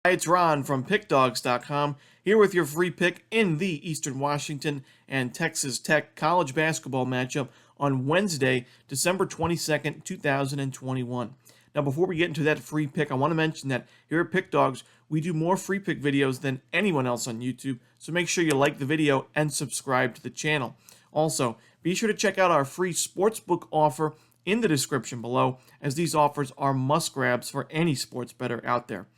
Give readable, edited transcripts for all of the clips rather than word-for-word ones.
Hi, it's Ron from PickDawgz.com here with your free pick in the Eastern Washington and Texas Tech college basketball matchup on Wednesday, December 22nd, 2021. Now, before we get into that free pick, I want to mention that here at Pick Dawgz, we do more free pick videos than anyone else on YouTube, so make sure you like the video and subscribe to the channel. Also, be sure to check out our free sportsbook offer in the description below, as these offers are must-grabs for any sports bettor out there.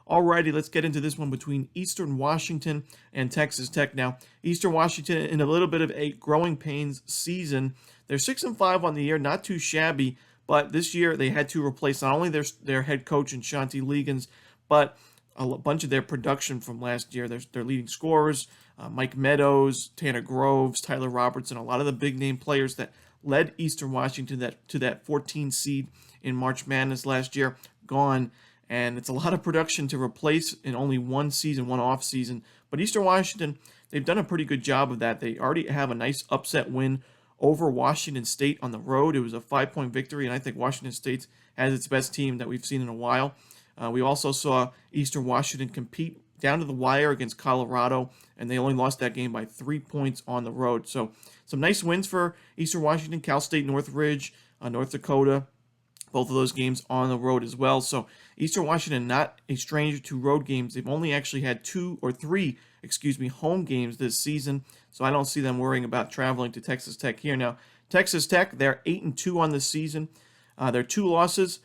Alrighty, let's get into this one between Eastern Washington and Texas Tech. Now, Eastern Washington in a little bit of a growing pains season. They're 6-5 on the year, not too shabby, but this year they had to replace not only their head coach and Shanti Legans, but a bunch of their production from last year. Their leading scorers, Mike Meadows, Tanner Groves, Tyler Robertson, a lot of the big-name players that led Eastern Washington to that 14 seed in March Madness last year, gone. And it's a lot of production to replace in only one season, one off season. But Eastern Washington, they've done a pretty good job of that. They already have a nice upset win over Washington State on the road. It was a 5-point victory, and I think Washington State has its best team that we've seen in a while. We also saw Eastern Washington compete down to the wire against Colorado, and they only lost that game by 3 points on the road. So some nice wins for Eastern Washington, Cal State Northridge, North Dakota. Both of those games on the road as well. So Eastern Washington, not a stranger to road games. They've only actually had three home games this season. So I don't see them worrying about traveling to Texas Tech here. Now, Texas Tech, they're 8-2 on this season. Their 2 losses,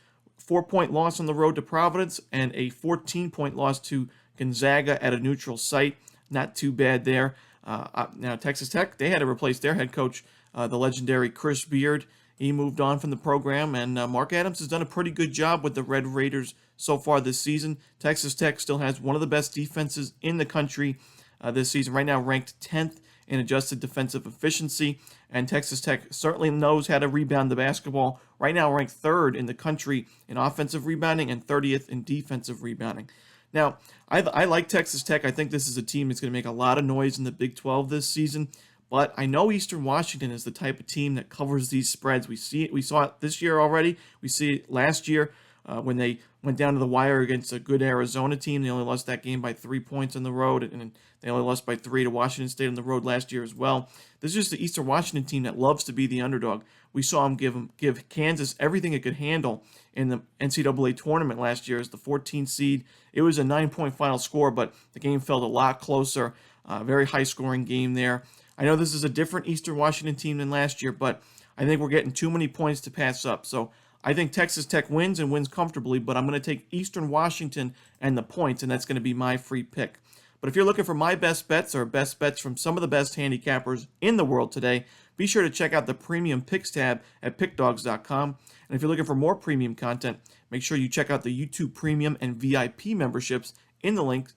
4-point loss on the road to Providence and a 14-point loss to Gonzaga at a neutral site. Not too bad there. Now, Texas Tech, they had to replace their head coach, the legendary Chris Beard. He moved on from the program, and Mark Adams has done a pretty good job with the Red Raiders so far this season. Texas Tech still has one of the best defenses in the country this season, right now ranked 10th in adjusted defensive efficiency, and Texas Tech certainly knows how to rebound the basketball, right now ranked 3rd in the country in offensive rebounding and 30th in defensive rebounding. Now, I like Texas Tech. I think this is a team that's going to make a lot of noise in the Big 12 this season. But I know Eastern Washington is the type of team that covers these spreads. We see it. We saw it this year already. We see it last year when they went down to the wire against a good Arizona team. They only lost that game by 3 points on the road, and they only lost by 3 to Washington State on the road last year as well. This is just the Eastern Washington team that loves to be the underdog. We saw them give Kansas everything it could handle in the NCAA tournament last year as the 14th seed. It was a 9-point final score, but the game felt a lot closer. Very high-scoring game there. I know this is a different Eastern Washington team than last year, but I think we're getting too many points to pass up. So I think Texas Tech wins and wins comfortably, but I'm going to take Eastern Washington and the points, and that's going to be my free pick. But if you're looking for my best bets or best bets from some of the best handicappers in the world today, be sure to check out the Premium Picks tab at PickDawgz.com. And if you're looking for more premium content, make sure you check out the YouTube Premium and VIP memberships in the link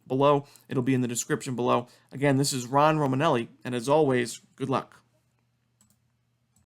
below. It'll be in the description below. Again, this is Ron Romanelli, and as always, good luck.